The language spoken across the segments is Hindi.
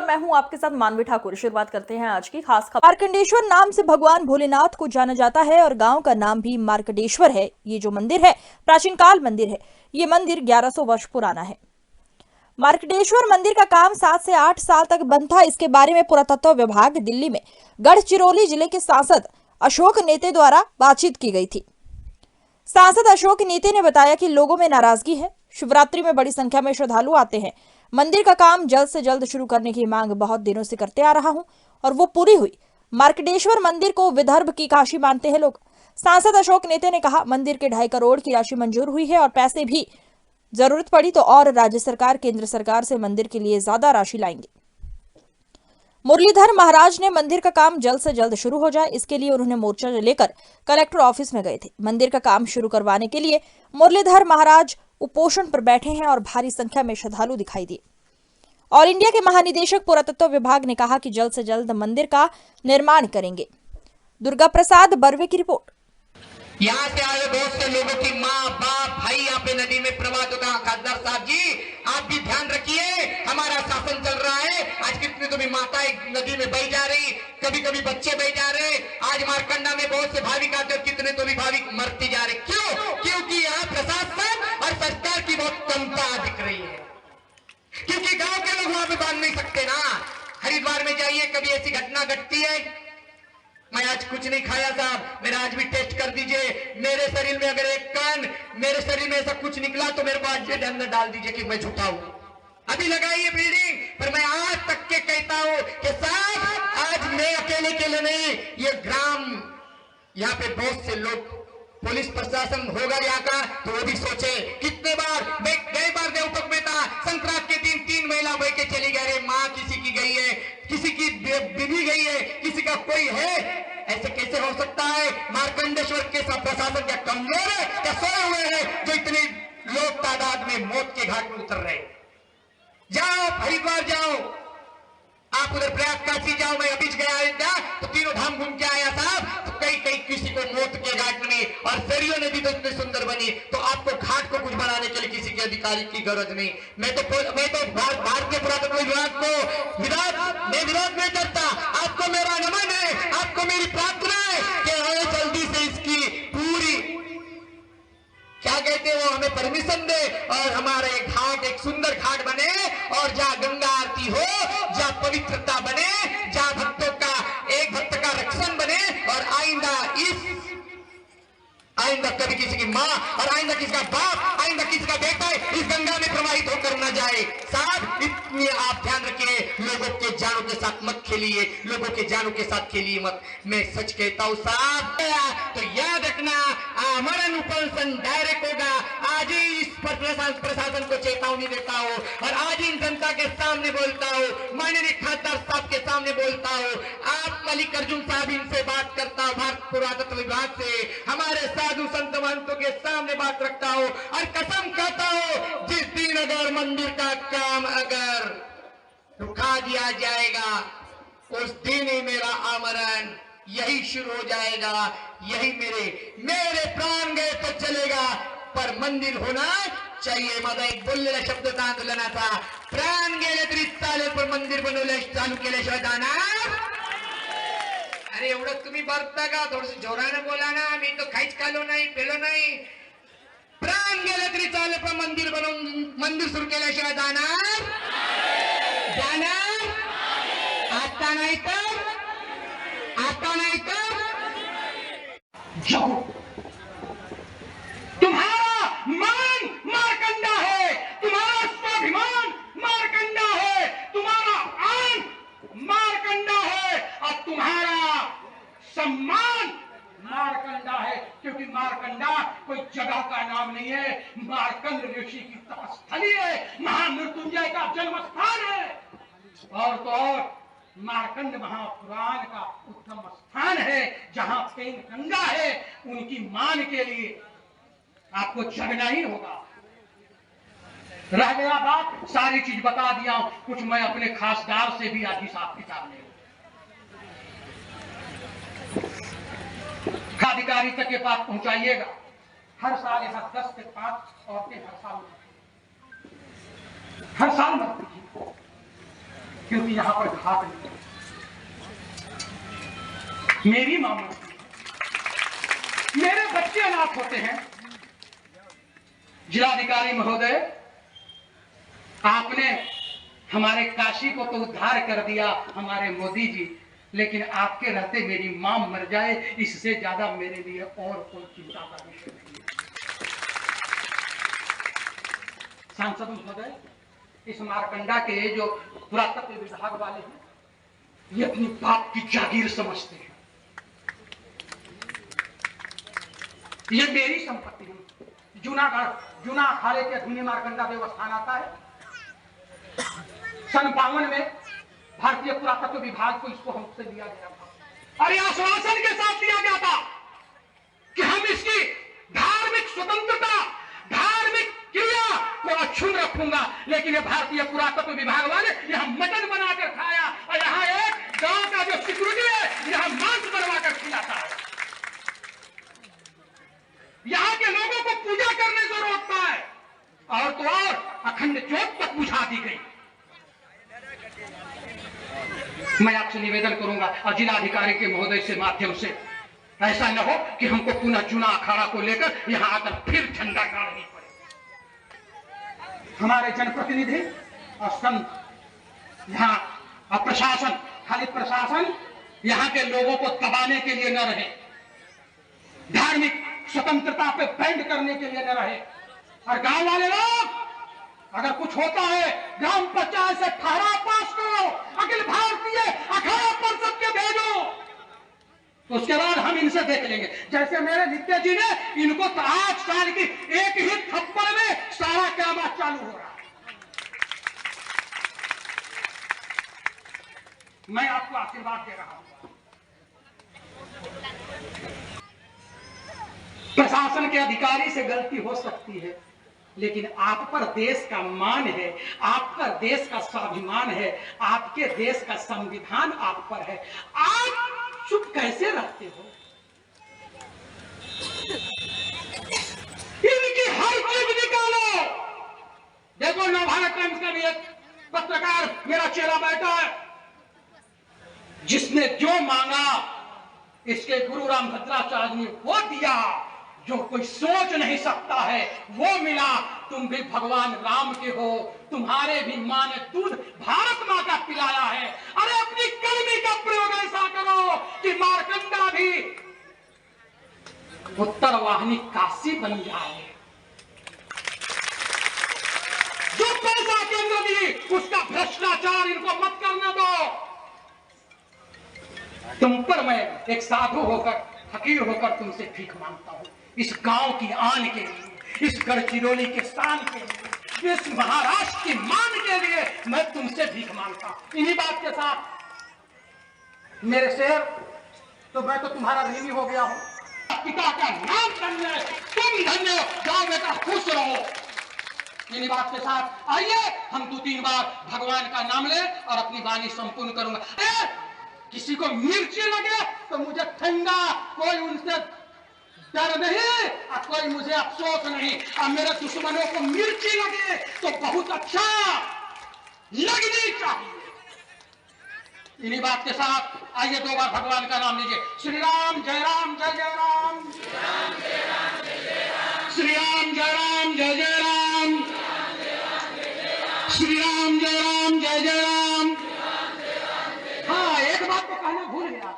और मैं हूं आपके साथ मानवी ठाकुर। शुरुआत करते हैं आज की खास खबर। मार्कंडेश्वर नाम से भगवान भोलेनाथ को जाना जाता है और गांव का नाम भी मार्कंडेश्वर है। ये जो मंदिर है प्राचीन काल मंदिर है। ये मंदिर 1100 वर्ष पुराना है। मार्कंडेश्वर मंदिर का काम 7 से 8 साल तक बंद था। इसके बारे में पुरातत्व विभाग दिल्ली में गढ़चिरौली जिले के सांसद अशोक नेते द्वारा बातचीत की गई थी। सांसद अशोक नेते ने बताया कि लोगों में नाराजगी है। शिवरात्रि में बड़ी संख्या में श्रद्धालु आते हैं। मंदिर का काम जल्द से जल्द शुरू करने की मांग बहुत दिनों से करते आ रहा हूं और वो पूरी हुई। मार्कंडेश्वर मंदिर को विदर्भ की काशी मानते हैं लोग। सांसद अशोक नेते ने कहा, मंदिर के 2.5 करोड़ की राशि मंजूर हुई है और पैसे भी जरूरत पड़ी तो और राज्य सरकार केंद्र सरकार से मंदिर के लिए ज्यादा राशि लाएंगे। मुरलीधर महाराज ने मंदिर का काम जल्द से जल्द शुरू हो जाए, इसके लिए उन्होंने मोर्चा लेकर कलेक्टर ऑफिस में गए थे। मंदिर का काम शुरू करवाने के लिए मुरलीधर महाराज उपोषण पर बैठे हैं और भारी संख्या में श्रद्धालु दिखाई दिए। ऑल इंडिया के महानिदेशक पुरातत्व विभाग ने कहा कि जल्द से जल्द मंदिर का निर्माण करेंगे। दुर्गा प्रसाद बर्वे की रिपोर्ट। यहाँ से आए बहुत से लोगों की माँ बाप भाई यहाँ पे नदी में प्रवाहित होता है। खासदार साहब जी, आप भी ध्यान रखिए, हमारा शासन चल रहा है। आज कितनी तो भी माताएं नदी में बह जा रही, कभी कभी बच्चे बह जा रहे। आज मारकंडा में बहुत से भाविक आते और कितने तो भी भाविक मरती जा रहे। क्यों? क्योंकि यहाँ प्रशासन और सरकार की बहुत कमता दिख रही है। क्योंकि गांव के लोग वहां पे बांध नहीं सकते ना। हरिद्वार में जाइए, कभी ऐसी घटना घटती है। मैं आज कुछ नहीं खाया साहब, मेरा आज भी टेस्ट कर दीजिए। मेरे शरीर में अगर एक कण, मेरे शरीर में ऐसा कुछ निकला तो मेरे को आज जेल अंदर डाल दीजिए कि मैं झूठा हूं। अभी लगाइए बिल्डिंग, पर मैं आज तक के कहता हूं कि साहब आज मैं अकेले के लिए नहीं, ये ग्राम, यहाँ पे बहुत से लोग, पुलिस प्रशासन होगा यहाँ का तो वो भी सोचे। कितने बार मैं कई बार देवतक में था, संक्रांत के दिन 3 महिला बह के चली गई। माँ किसी की गई है, किसी की बीवी गई है, किसी का कोई है। ऐसे कैसे हो सकता है? मार्कंडेश्वर के सब प्रशासन क्या कमजोर है, क्या सोए हुए हैं जो इतनी लोग तादाद में मौत के घाट में उतर रहे? जाओ हरिद्वार जाओ, आप उधर प्रयागराज जाओ। मैं अभी गया अयोध्या तो तीनों धाम घूम के आया साहब, तो कई कई किसी को मौत के घाट में, और सरयू नदी तो इतनी सुंदर बनी, तो आपको घाट को कुछ बनाने के लिए किसी के अधिकारी की जरूरत नहीं। मैं तो भारतीय पुरातत्व विभाग को विरोध नहीं करता। आपको मेरा नमन है, आपको मेरी प्रार्थना है कि हमें जल्दी से इसकी पूरी, क्या कहते हैं वो, हमें परमिशन दे और हमारा एक घाट, एक सुंदर घाट बने और जहाँ गंगा आरती हो, जहाँ पवित्रता बने, जहाँ भक्तों का, एक भक्त का रक्षण बने और आइंदा कभी किसी की माँ और आइंदा किसी का बाप, आइंदा किसी का बेटा इस गंगा में प्रवाहित होकर न जाए। साहब इतनी आप ध्यान रखिए, लोगों के जानों के साथ मत खेलिए, लोगों के जानों के साथ खेलिए मत। मैं सच कहता हूँ साहब, तो याद रखना, आमरण उपोषण डायरेक्ट होगा। आज ही इस प्रशासन को चेतावनी देता हूँ और आज इन जनता के सामने बोलता हूँ, माननीय खासदार साहब के सामने बोलता हूँ, आप मल्लिकार्जुन साहब इनसे बात करता हूँ, भारत पुरातत्व विभाग से, हमारे साधु संत महंतों के सामने बात रखता हूँ और कसम खाता हूँ, जिस दिन अगर मंदिर का काम अगर रुका दिया जाएगा उस दिन ही मेरा आमरण यही शुरू हो जाएगा। यही मेरे प्राण गए तो चलेगा, पर मंदिर होना चाहिए। माझा एक बोललेला शब्द आंदोलनाचा, प्राण गेले तरी चालेल पण मंदिर बनवले चालू केल्याशिवाय जाणार। अरे एवढं तुम्ही बघता का? थोडस जोराने बोला ना, मी तो काहीच खालो नाही, पेलो नाही। प्राण गेले तरी चालेल पण मंदिर बनवून, मंदिर सुरू केल्याशिवाय जाणार? आता नाही तर जाओ। तुम्हारा मान मारकंडा है, तुम्हारा स्वाभिमान मारकंडा है, तुम्हारा आन मारकंडा है और तुम्हारा सम्मान मारकंडा है। क्योंकि मारकंडा कोई जगह का नाम नहीं है, मारकंड ऋषि की तपस्थली है, महामृत्युंजय का जन्म स्थान है। और तो और मारकंड महापुराण का उत्तम स्थान है, जहां पेन गंगा है। उनकी मान के लिए आपको जगना ही होगा। रह गया बात, सारी चीज बता दिया, कुछ मैं अपने खासदार से भी आज हिसाब किताब ले, अधिकारी तक के पास पहुंचाइएगा। हर साल यहाँ 10 से 5 औरतें हर साल मरती हैं। क्योंकि यहाँ पर घाट नहीं है। मेरी मां मरती है, मेरे बच्चे अनाथ होते हैं। जिलाधिकारी महोदय, आपने हमारे काशी को तो उद्धार कर दिया हमारे मोदी जी, लेकिन आपके रहते मेरी मां मर जाए, इससे ज्यादा मेरे लिए और कोई चिंता का विषय नहीं है। सांसद महोदय, इस मारकंडा के जो पुरातत्व विभाग वाले हैं, ये अपनी बाप की जागीर समझते हैं। ये मेरी संपत्ति है। जूना अखाड़े के अधीन मारकंडा देवस्थान आता है। सन 52 में भारतीय पुरातत्व विभाग को इसको हमसे लिया गया था और यह आश्वासन के साथ लिया गया था कि हम इसकी धार्मिक स्वतंत्रता, धार्मिक क्रिया को अक्षुण्ण रखूंगा। लेकिन ये भारतीय पुरातत्व विभाग वाले यहाँ मटन बनाकर खाया और यहाँ एक गांव का जो सिक्योरिटी है यहाँ मांस बनवाकर खिलाता है। यहाँ के लोगों को पूजा करने से रोकता है और तो और अखंड ज्योत तक बुझा दी गई। मैं आपसे निवेदन करूंगा और जिलाधिकारी के महोदय से माध्यम से, ऐसा न हो कि हमको पुनः चुना अखाड़ा को लेकर यहाँ आकर फिर झंडा गाड़नी पड़े। हमारे जनप्रतिनिधि और संत यहाँ और प्रशासन, खाली प्रशासन यहाँ के लोगों को दबाने के लिए न रहे, धार्मिक स्वतंत्रता पे बैंड करने के लिए न रहे। और गांव वाले लोग, अगर कुछ होता है ग्राम पंचायत से ठहराव पास करो, अखिल भारतीय अखाड़ा परिषद के भेजो, तो उसके बाद हम इनसे देख लेंगे। जैसे मेरे नित्य जी ने, इनको तो 8 साल की एक ही थप्पड़ में सारा काम चालू हो रहा है। मैं आपको आशीर्वाद दे रहा हूं। प्रशासन के अधिकारी से गलती हो सकती है, लेकिन आप पर देश का मान है, आप पर देश का स्वाभिमान है, आपके देश का संविधान आप पर है। आप चुप कैसे रहते हो? इनकी हर चीज निकालो। देखो, नवभारत टाइम्स का भी एक पत्रकार मेरा चेला बैठा है, जिसने जो मांगा इसके गुरु रामभद्राचार्य ने वो दिया। जो कोई सोच नहीं सकता है वो मिला। तुम भी भगवान राम के हो, तुम्हारे भी मां ने दूध भारत मां का पिलाया है। अरे अपनी कर्मी का प्रयोग ऐसा करो कि मारकंडा भी उत्तर वाहिनी काशी बन जाए। जो पैसा केंद्र दी उसका भ्रष्टाचार इनको मत करने दो। तुम पर मैं एक साधु होकर, फकीर होकर तुमसे भीख मांगता हूं। इस गांव की आन के लिए, इस गढ़चिरौली के शान के लिए, इस महाराष्ट्र की मान के लिए मैं तुमसे भीख मांगता हूं। इन्हीं बात के साथ मेरे शेर, तो मैं तो तुम्हारा ऋणी हो गया हूं। पिता का नाम धन्य, तुम धन्य, गांव बेटा खुश रहो। इन्हीं बात के साथ आइए हम 2-3 बार भगवान का नाम ले और अपनी वाणी संपूर्ण करूंगा। किसी को मिर्ची लगे तो मुझे ठंडा, कोई उनसे डर नहीं और कोई मुझे अफसोस नहीं। और मेरे दुश्मनों को मिर्ची लगे तो बहुत अच्छा लगनी चाहिए। इन्हीं बात के साथ आइए 2 बार भगवान का नाम लीजिए। श्री राम जय राम जय जय राम, श्री राम जय राम जय जय राम, श्री राम जय राम जय जय राम। हाँ, एक बात तो कहना भूल गया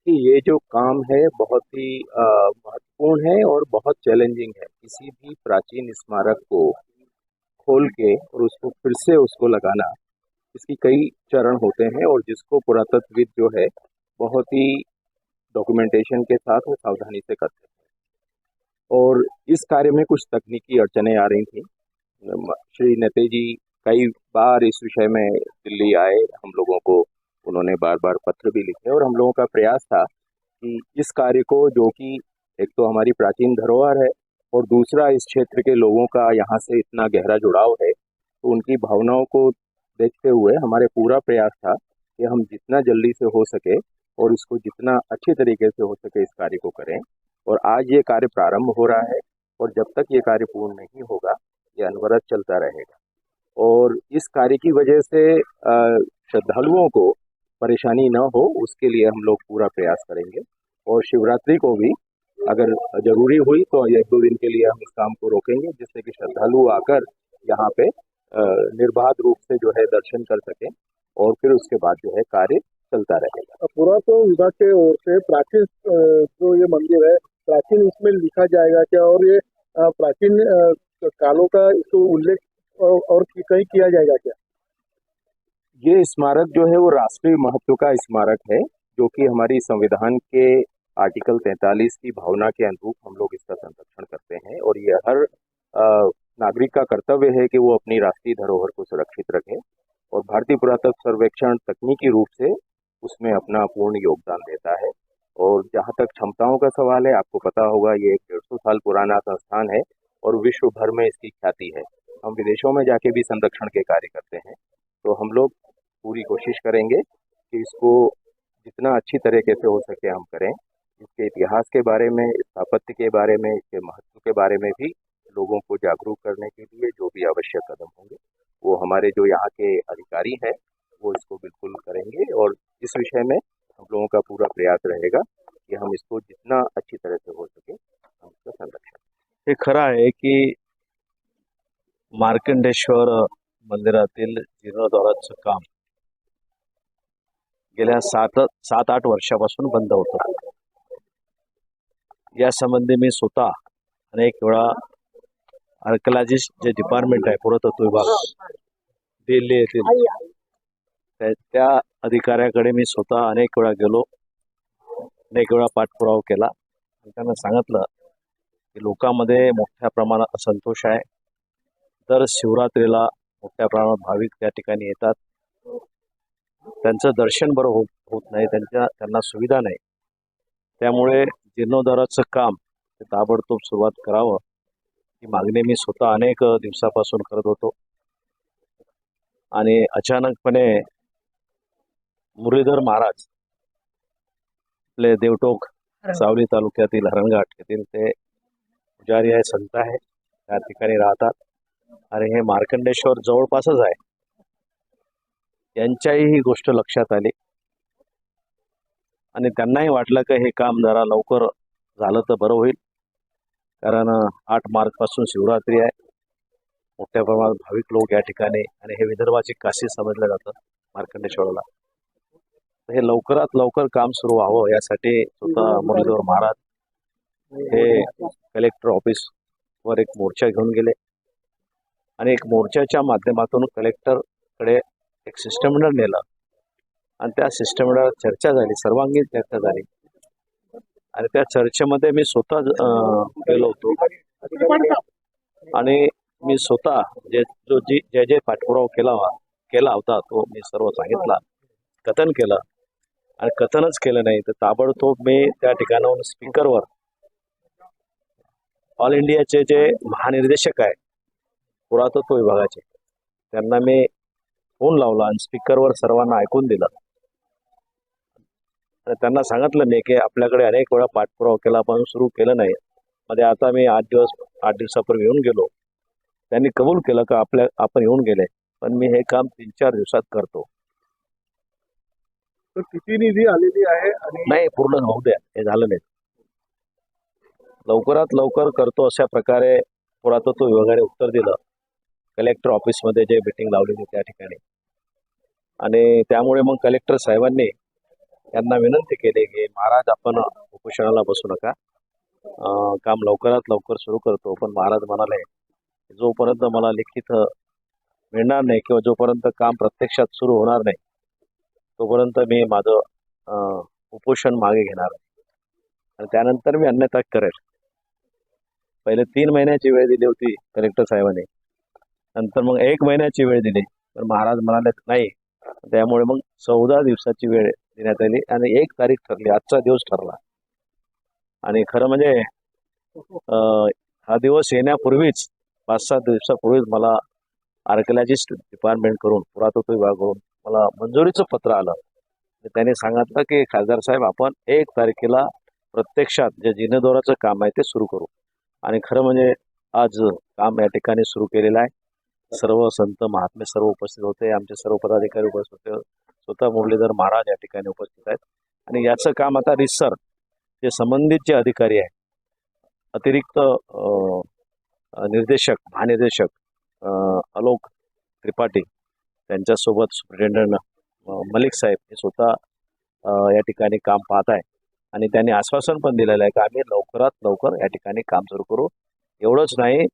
कि ये जो काम है बहुत ही महत्वपूर्ण है और बहुत चैलेंजिंग है। किसी भी प्राचीन स्मारक को खोल के और उसको फिर से उसको लगाना, इसकी कई चरण होते हैं और जिसको पुरातत्वविद जो है बहुत ही डॉक्यूमेंटेशन के साथ और सावधानी से करते हैं। और इस कार्य में कुछ तकनीकी अड़चनें आ रही थी। श्री नेते जी कई बार इस विषय में दिल्ली आए, हम लोगों को उन्होंने बार बार पत्र भी लिखे और हम लोगों का प्रयास था कि इस कार्य को, जो कि एक तो हमारी प्राचीन धरोहर है और दूसरा इस क्षेत्र के लोगों का यहाँ से इतना गहरा जुड़ाव है, तो उनकी भावनाओं को देखते हुए हमारे पूरा प्रयास था कि हम जितना जल्दी से हो सके और इसको जितना अच्छे तरीके से हो सके इस कार्य को करें। और आज ये कार्य प्रारंभ हो रहा है और जब तक ये कार्य पूर्ण नहीं होगा ये अनवरत चलता रहेगा। और इस कार्य की वजह से श्रद्धालुओं को परेशानी न हो उसके लिए हम लोग पूरा प्रयास करेंगे। और शिवरात्रि को भी अगर जरूरी हुई तो 1-2 दिन के लिए हम इस काम को रोकेंगे, जिससे कि श्रद्धालु आकर यहाँ पे निर्बाध रूप से जो है दर्शन कर सकें और फिर उसके बाद जो है कार्य चलता रहेगा। पुरातत्व विभाग के ओर से प्राचीन जो ये मंदिर है प्राचीन इसमें लिखा जाएगा क्या, और ये प्राचीन कालों का इसको उल्लेख और कहीं किया जाएगा क्या? ये स्मारक जो है वो राष्ट्रीय महत्व का स्मारक है, जो कि हमारी संविधान के आर्टिकल 43 की भावना के अनुरूप हम लोग इसका संरक्षण करते हैं। और ये हर नागरिक का कर्तव्य है कि वो अपनी राष्ट्रीय धरोहर को सुरक्षित रखे, और भारतीय पुरातत्व सर्वेक्षण तकनीकी रूप से उसमें अपना पूर्ण योगदान देता है। और जहाँ तक क्षमताओं का सवाल है, आपको पता होगा ये एक 150 साल पुराना संस्थान है और विश्व भर में इसकी ख्याति है। हम विदेशों में जाके भी संरक्षण के कार्य करते हैं, तो हम लोग पूरी कोशिश करेंगे कि इसको जितना अच्छी तरीके से हो सके हम करें। इसके इतिहास के बारे में, स्थापत्य के बारे में, इसके महत्व के बारे में भी लोगों को जागरूक करने के लिए जो भी आवश्यक कदम होंगे वो हमारे जो यहाँ के अधिकारी हैं वो इसको बिल्कुल करेंगे। और इस विषय में हम लोगों का पूरा प्रयास रहेगा कि हम इसको जितना अच्छी तरह से हो सके हम इसका संरक्षण। हे खरं आहे की मार्कंडेश्वर मंदिरातील जीर्णोद्धाराचं काम गेल्या 7-8 वर्षापासून बंद होतं। या संबंधी मी स्वतः अनेक वेळा आर्किओलॉजिस्ट जे डिपार्टमेंट आहे पुरातत्व विभाग दिल्ली येथील त्या अधिकाऱ्याकडे मी स्वतः अनेक वेळा गेलो, अनेक वेळा पाठपुरावा केला आणि त्यांना सांगितलं की लोकांमध्ये मोठ्या प्रमाणात असंतोष आहे। दर शिवरात्रीला मोठ्या प्रमाणात भाविक त्या ठिकाणी येतात, त्यांचं दर्शन बरं होत नाही, त्यांना सुविधा नाही। त्यामुळे जीर्णोद्धाराचं काम ताबडतोब सुरुवात करावं ही मागणी मी स्वतः अनेक दिवसापासून करत होतो। आणि अचानकपणे मुरलीधर महाराज आपले देवटोक सावली तालुक्यातील हरणघाट येथील ते पुजारी आहे, संत आहे, त्या ठिकाणी राहतात आणि हे मार्कंडेश्वर जवळपासच आहे। यांच्याही ही गोष्ट लक्षात आली आणि त्यांनाही वाटलं की हे काम जरा लवकर झालं तर बरं होईल, कारण 8 मार्च पासून शिवरात्री आहे, मोठ्या प्रमाणात भाविक लोक या ठिकाणी, आणि हे विदर्भाची काशी समजलं जातं मार्कंडेश्वरला। हे लवकरात लवकर काम सुरू व्हावं यासाठी स्वतः मुरलीधर महाराज हे कलेक्टर ऑफिसवर एक मोर्चा घेऊन गेले आणि एक मोर्चाच्या माध्यमातून कलेक्टरकडे एक शिष्टमंडळ नेलं आणि त्या शिष्टमंडळात चर्चा झाली, सर्वांगीण चर्चा झाली आणि त्या चर्चेमध्ये मी स्वतः गेलो होतो आणि मी स्वतः जे पाठपुरावा केला होता तो मी सर्व सांगितला, कथन केलं आणि कथनच केलं नाही तर ताबडतोब मी त्या ठिकाणाहून स्पीकरवर ऑल इंडियाचे जे महानिर्देशक आहे पुरातत्व विभागाचे त्यांना मी फोन लावला आणि स्पीकरवर सर्वांना ऐकून दिलं आणि त्यांना सांगितलं नाही की आपल्याकडे अनेक वेळा पाठपुरावा केला पण सुरू केलं नाही। मध्ये आता मी 8 दिवसापूर्वी येऊन गेलो, त्यांनी कबूल केलं का आपण येऊन गेले, पण मी हे काम 3-4 दिवसात करतो। तर किती निधी आलेली आहे? आणि नाही, पूर्ण होऊ द्या, हे झालं नाही, लवकरात लवकर करतो अशा प्रकारे पुरातत्व विभागाने उत्तर दिलं कलेक्टर ऑफिसमध्ये जे मीटिंग लावलेली त्या ठिकाणी। आणि त्यामुळे मग कलेक्टर साहेबांनी त्यांना विनंती केली की महाराज आपण उपोषणाला बसू नका, काम लवकरात लवकर सुरू करतो। पण महाराज म्हणाले जोपर्यंत मला लिखित मिळणार नाही किंवा जोपर्यंत काम प्रत्यक्षात सुरू होणार नाही तोपर्यंत मी माझं उपोषण मागे घेणार आणि त्यानंतर मी अन्यथा करेल। पहिले 3 महिन्याची वेळ दिली होती कलेक्टर साहेबांनी, नंतर मग 1 महिन्याची वेळ दिली, पण महाराज म्हणाले नाही, त्यामुळे मग 14 दिवसाची वेळ देण्यात आली आणि 1 तारीख ठरली, आजचा दिवस ठरला। आणि खरं म्हणजे हा दिवस येण्यापूर्वीच 5-7 दिवसापूर्वीच मला आर्किओलॉजिस्ट डिपार्टमेंट करून पुरातत्व विभागाकडून मला मंजुरीचं पत्र आलं। त्यांनी सांगितलं की खासदार साहेब आपण 1 तारखेला प्रत्यक्षात जे जीर्णोद्धाराचं काम आहे ते सुरू करू। आणि खरं म्हणजे आज काम या ठिकाणी सुरू केलेलं आहे। सर्व संत महात्मे सर्व उपस्थित होते, आमचे सर्व पदाधिकारी उपस्थित होते, स्वतः मुरलीधर महाराज या ठिकाणी उपस्थित आहेत आणि याचं काम आता रितसर जे संबंधित जे अधिकारी आहेत, अतिरिक्त निर्देशक महानिर्देशक आलोक त्रिपाठी त्यांच्यासोबत सुप्रिटेंडंट मलिक साहेब हे स्वतः या ठिकाणी काम पाहत आहे आणि त्यांनी आश्वासन पण दिलेलं आहे की आम्ही लवकरात लवकर या ठिकाणी काम सुरू करू. एवढंच नाही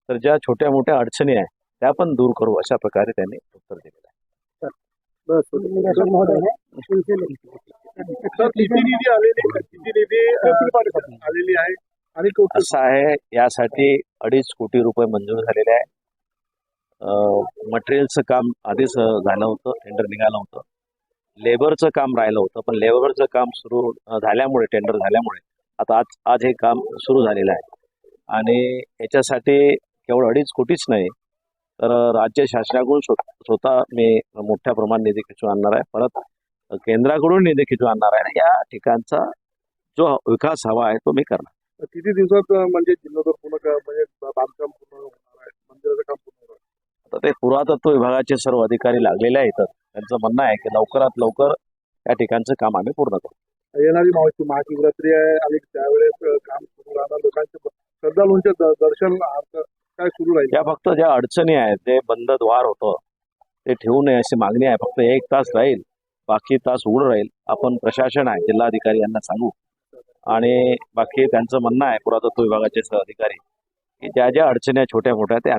तर ज्या छोट्या मोठ्या अडचणी आहेत त्या पण दूर करू अशा प्रकारे त्यांनी उत्तर दिलेलं आहे. सर किती निधी आलेली आहे आणि असं आहे, यासाठी 2.5 कोटी रुपये मंजूर झालेले आहे. मटेरियलचं काम आधीच झालं होतं, टेंडर निघालं होतं. लेबरचं काम राहिलं होतं, पण लेबरचं काम सुरू झाल्यामुळे, टेंडर झाल्यामुळे आता आज हे काम सुरू झालेलं आहे आणि याच्यासाठी केवळ 2.5 कोटीच नाही तर राज्य शासनाकडून स्वतः मी मोठ्या प्रमाणात निधी खिचून आणणार आहे, परत केंद्राकडून निधी खिचून आणणार आहे आणि या ठिकाणचा जो विकास हवा आहे तो मी करणार. किती दिवसात म्हणजे जिल्हाधर पूर्ण म्हणजे बांधकाम पूर्ण होणार आहे, मंदिराचं काम पूर्ण होणार आहे? आता ते पुरातत्व विभागाचे सर्व अधिकारी लागलेले आहेत. त्यांचं म्हणणं आहे की लवकरात लवकर या ठिकाणचं काम आम्ही पूर्ण करू. येणारी महाशिवरात्री आहे आणि त्यावेळेस काम सुरू राहणार, लोकांचे श्रद्धाळूंचे दर्शन काय सुरू राहील? या फक्त ज्या अडचणी आहेत, जे बंद द्वार होतं ते ठेवू नये अशी मागणी आहे. फक्त 1 तास राहील, बाकी तास उघड राहील. आपण प्रशासन आहे, जिल्हाधिकारी यांना सांगू आणि बाकी त्यांचं म्हणणं आहे पुरातत्व विभागाचे अधिकारी की ज्या ज्या अडचणी छोट्या मोठ्या ते